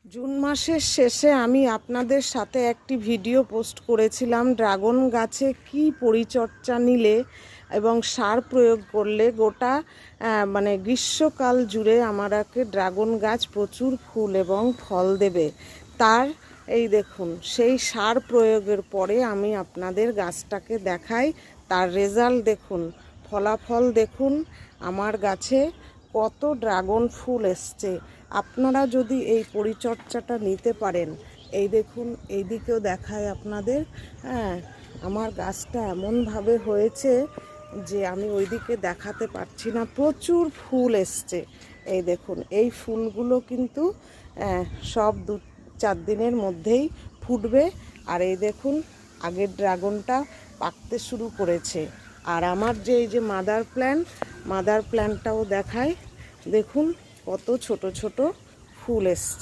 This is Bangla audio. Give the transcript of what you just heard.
জুন মাসের শেষে আমি আপনাদের সাথে একটি ভিডিও পোস্ট করেছিলাম ড্রাগন গাছে কি পরিচর্যা নিলে এবং সার প্রয়োগ করলে গোটা মানে গ্রীষ্মকাল জুড়ে আমাকে ড্রাগন গাছ প্রচুর ফুল এবং ফল দেবে। তার এই দেখুন সেই সার প্রয়োগের পরে আমি আপনাদের গাছটাকে দেখাই, তার রেজাল্ট দেখুন, ফলাফল দেখুন, আমার গাছে কত ড্রাগন ফুল এসছে। আপনারা যদি এই পরিচর্যাটা নিতে পারেন, এই দেখুন এই দিকেও দেখায় আপনাদের, আমার গাছটা এমনভাবে হয়েছে যে আমি ওইদিকে দেখাতে পারছি না, প্রচুর ফুল এসছে। এই দেখুন এই ফুলগুলো কিন্তু সব 2-4 দিনের মধ্যেই ফুটবে। আর এই দেখুন আগের ড্রাগনটা পাকতে শুরু করেছে। আর আমার যে এই যে মাদার প্ল্যান্টটাও দেখায়, দেখুন কত ছোট ছোট ফুল এসছে।